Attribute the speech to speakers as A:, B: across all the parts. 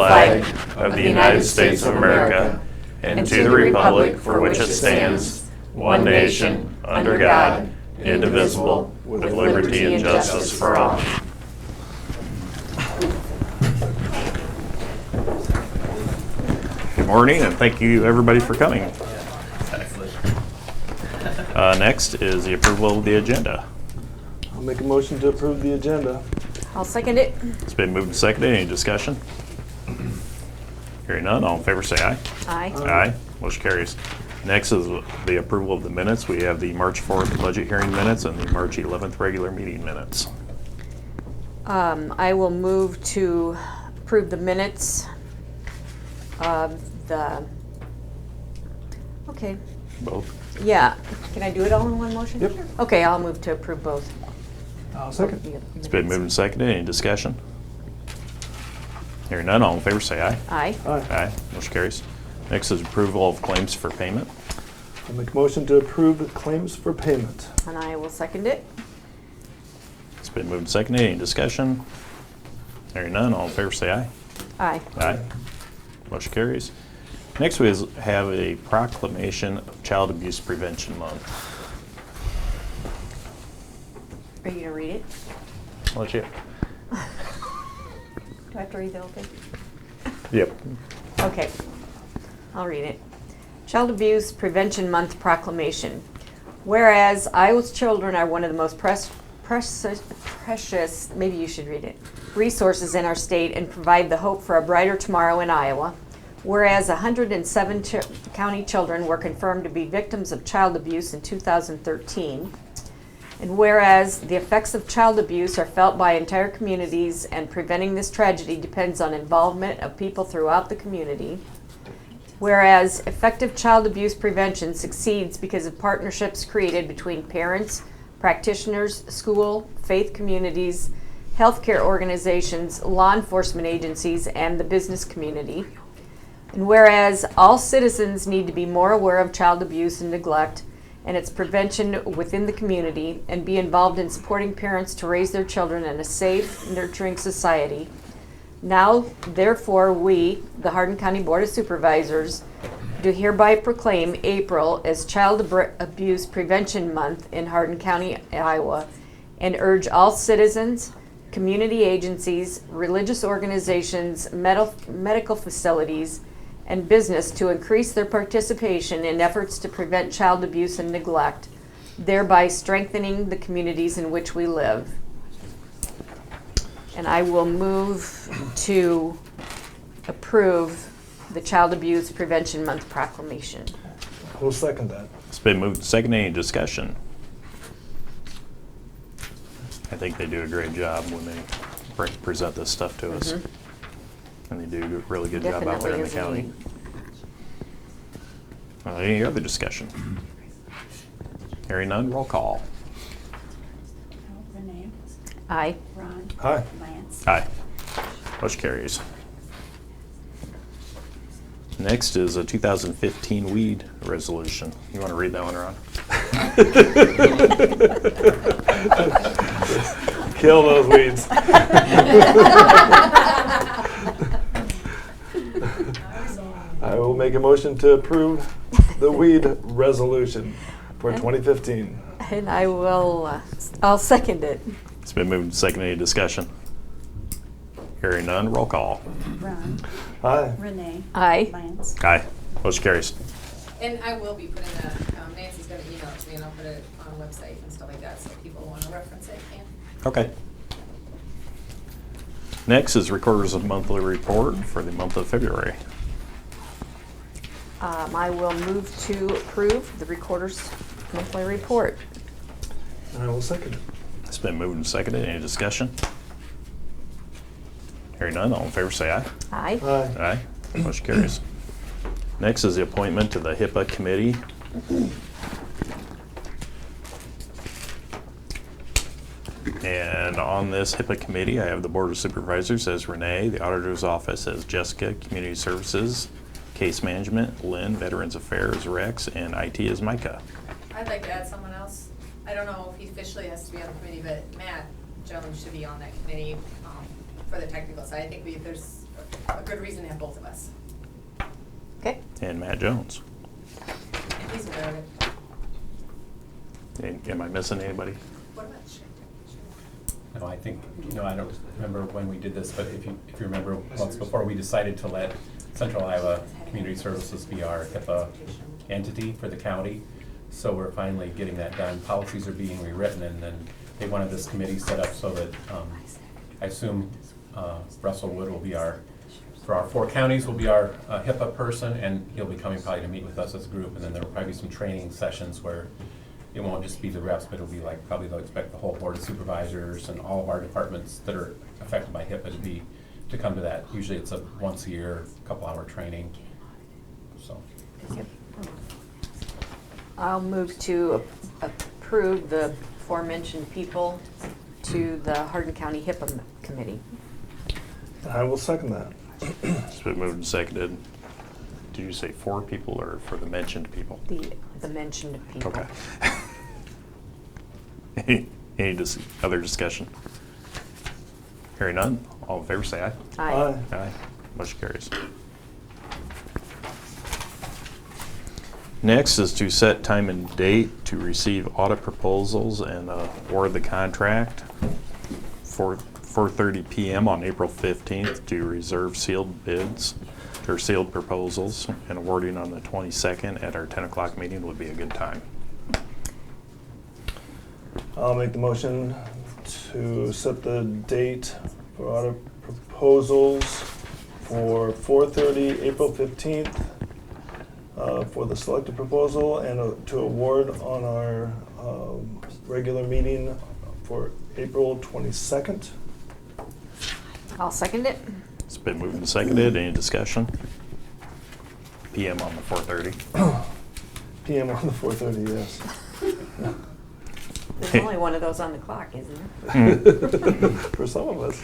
A: flag of the United States of America and to the republic for which it stands, one nation, under God, indivisible, with liberty and justice for all. Good morning, and thank you everybody for coming. Next is the approval of the agenda.
B: I'll make a motion to approve the agenda.
C: I'll second it.
A: It's been moved and seconded. Any discussion? Hearing none, all in favor say aye.
C: Aye.
A: Aye. Motion carries. Next is the approval of the minutes. We have the March 4th budget hearing minutes and the March 11th regular meeting minutes.
C: I will move to approve the minutes of the, okay,
A: Both.
C: yeah. Can I do it all in one motion?
B: Yep.
C: Okay, I'll move to approve both.
B: I'll second.
A: It's been moved and seconded. Any discussion? Hearing none, all in favor say aye.
C: Aye.
B: Aye.
A: Aye. Motion carries. Next is approval of claims for payment.
B: I'll make a motion to approve the claims for payment.
C: And I will second it.
A: It's been moved and seconded. Any discussion? Hearing none, all in favor say aye.
C: Aye.
A: Aye. Motion carries. Next we have a proclamation of Child Abuse Prevention Month.
C: Are you going to read it?
A: I'll let you.
C: Do I have to read the whole thing?
A: Yep.
C: Okay, I'll read it. Child Abuse Prevention Month Proclamation. Whereas Iowa's children are one of the most precious, maybe you should read it, resources in our state and provide the hope for a brighter tomorrow in Iowa. Whereas 107 county children were confirmed to be victims of child abuse in 2013. And whereas the effects of child abuse are felt by entire communities and preventing this tragedy depends on involvement of people throughout the community. Whereas effective child abuse prevention succeeds because of partnerships created between parents, practitioners, school, faith communities, healthcare organizations, law enforcement agencies, and the business community. And whereas all citizens need to be more aware of child abuse and neglect and its prevention within the community and be involved in supporting parents to raise their children in a safe, nurturing society. Now, therefore, we, the Hardin County Board of Supervisors, do hereby proclaim April as Child Abuse Prevention Month in Hardin County, Iowa, and urge all citizens, community agencies, religious organizations, medical facilities, and business to increase their participation in efforts to prevent child abuse and neglect, thereby strengthening the communities in which we live. And I will move to approve the Child Abuse Prevention Month proclamation.
B: I will second that.
A: It's been moved and seconded. Any discussion? I think they do a great job when they present this stuff to us. And they do a really good job out there in the county. Any other discussion? Hearing none, roll call.
D: Renee.
C: Aye.
D: Ron.
B: Aye.
D: Lance.
A: Aye. Motion carries. Next is a 2015 weed resolution. You want to read that one, Ron?
B: Kill those weeds. I will make a motion to approve the weed resolution for 2015.
C: And I will, I'll second it.
A: It's been moved and seconded. Any discussion? Hearing none, roll call.
D: Ron.
B: Aye.
D: Renee.
C: Aye.
D: Lance.
A: Aye. Motion carries.
E: And I will be putting that, Nancy's gonna email it to me and I'll put it on the website and stuff like that, so if people wanna reference it, can.
A: Okay. Next is Recorder's Monthly Report for the month of February.
C: I will move to approve the Recorder's Monthly Report.
B: I will second it.
A: It's been moved and seconded. Any discussion? Hearing none, all in favor say aye.
C: Aye.
B: Aye.
A: Aye. Motion carries. Next is the appointment to the HIPAA committee. And on this HIPAA committee, I have the Board of Supervisors as Renee, the Auditor's Office as Jessica, Community Services, Case Management, Lynn, Veterans Affairs, Rex, and IT is Micah.
E: I'd like to add someone else. I don't know if he officially has to be on the committee, but Matt Jones should be on that committee for the technical side. I think there's a good reason to have both of us.
C: Okay.
A: And Matt Jones.
E: And he's aware of it.
A: Am I missing anybody?
E: What about Shay?
D: No, I think, I don't remember when we did this, but if you remember, once before, we decided to let Central Iowa Community Services be our HIPAA entity for the county. So we're finally getting that done. Policies are being rewritten, and then they wanted this committee set up so that, I assume Russell Wood will be for our 4 counties, will be our HIPAA person, and he'll be coming probably to meet with us as a group, and then there will probably be some training sessions where it won't just be the reps, but it'll be like, probably they'll expect the whole board of supervisors and all of our departments that are affected by HIPAA to come to that. Usually it's a once a year, couple-hour training, so.
C: Yep. I'll move to approve the aforementioned people to the Hardin County HIPAA Committee.
B: I will second that.
A: It's been moved and seconded. Did you say 4 people or for the mentioned people?
C: The mentioned people.
A: Okay. Any other discussion? Hearing none, all in favor say aye.
C: Aye.
A: Aye. Motion carries. Next is to set time and date to receive audit proposals and award the contract for 4:30 p.m. on April 15th to reserve sealed bids or sealed proposals, and awarding on the 22nd at our 10 o'clock meeting would be a good time.
B: I'll make the motion to set the date for audit proposals for 4:30, April 15th, for the selected proposal, and to award on our regular meeting for April 22nd.
C: I'll second it.
A: It's been moved and seconded. Any discussion? PM on the 4:30.
B: PM on the 4:30, yes.
C: There's only one of those on the clock, isn't there?
B: For some of us.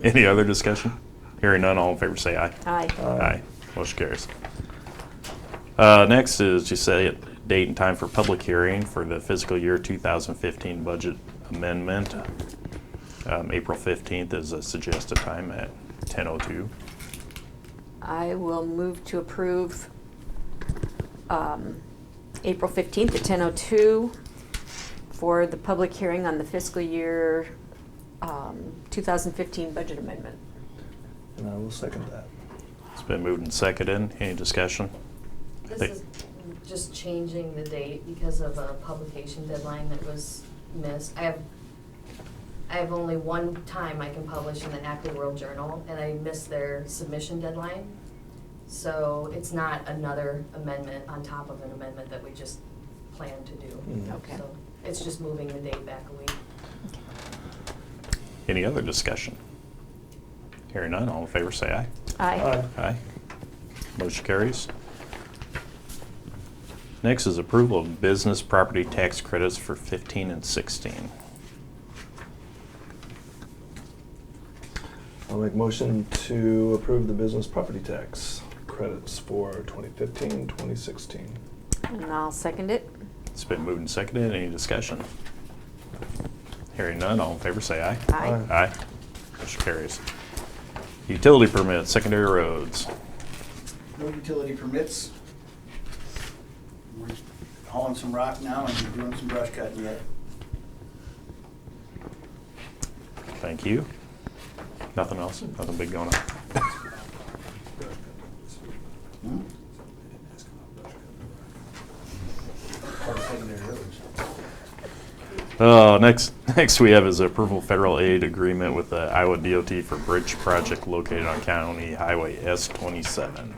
A: Any other discussion? Hearing none, all in favor say aye.
C: Aye.
A: Aye. Motion carries. Next is to set date and time for public hearing for the fiscal year 2015 budget amendment. April 15th is a suggested time at 10:02.
C: I will move to approve April 15th at 10:02 for the public hearing on the fiscal year 2015 budget amendment.
B: And I will second that.
A: It's been moved and seconded. Any discussion?
F: This is just changing the date because of a publication deadline that was missed. I have only one time I can publish in the Active World Journal, and I missed their submission deadline. So it's not another amendment on top of an amendment that we just planned to do.
C: Okay.
F: So it's just moving the date back a week.
A: Any other discussion? Hearing none, all in favor say aye.
C: Aye.
A: Aye. Motion carries. Next is approval of business property tax credits for 15 and 16.
B: I'll make motion to approve the business property tax credits for 2015, 2016.
C: And I'll second it.
A: It's been moved and seconded. Any discussion? Hearing none, all in favor say aye.
C: Aye.
A: Aye. Motion carries. Utility permits, secondary roads.
G: No utility permits. We're hauling some rock now and doing some brush cutting yet.
A: Thank you. Nothing else? Nothing big going on?
G: Hmm? Part of secondary roads.
A: Next we have is approval federal aid agreement with the Iowa DOT for bridge project located on County Highway S27.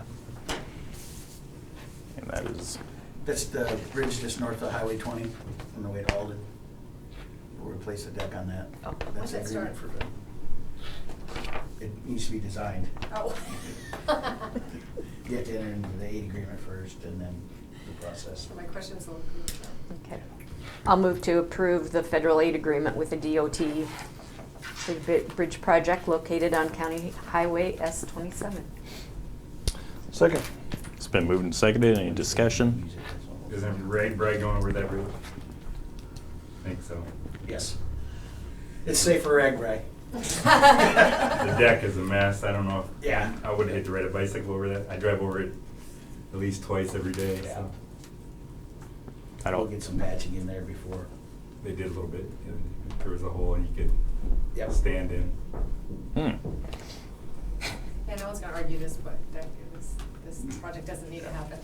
A: And that is,
G: That's the bridge just north of Highway 20 on the way to Hardin. We'll replace the deck on that.
E: Oh,
G: That's
E: when's
G: the
E: that
G: agreement
E: start?
G: for the. It needs to be designed.
E: Oh.
G: You have to enter into the aid agreement first and then the process.
E: So my question's a little.
C: Okay. I'll move to approve the federal aid agreement with the DOT for the bridge project located on County Highway S27.
B: Second.
A: it's been moved and seconded. Any discussion?
H: Is there rag brag going over that road? I think so.
G: Yes. It's safe for ag rag.
H: The deck is a mess. I don't know if.
G: Yeah.
H: I would hate to ride a bicycle over that. I drive over it at least twice every day,
G: Yeah.
H: so
A: I
G: We'll
A: don't,
G: get some patching in there before.
H: they did a little bit. There was a hole you could
G: Yep.
H: stand in.
E: Yeah, no one's gonna argue this, but this project doesn't need to happen.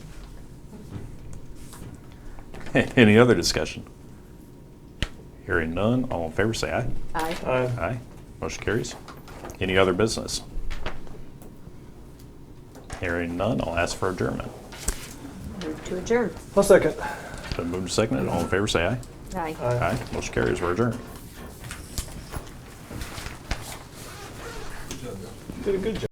A: Any other discussion? Hearing none, all in favor say aye.
C: Aye.
B: Aye.
A: Aye. Motion carries. Any other business? Hearing none, I'll ask for adjournment.
C: Move to adjourn.
B: I'll second.
A: Been moved and seconded, all in favor say aye.
C: Aye.
A: Aye. Motion carries, we're adjourned.
B: Did a good job.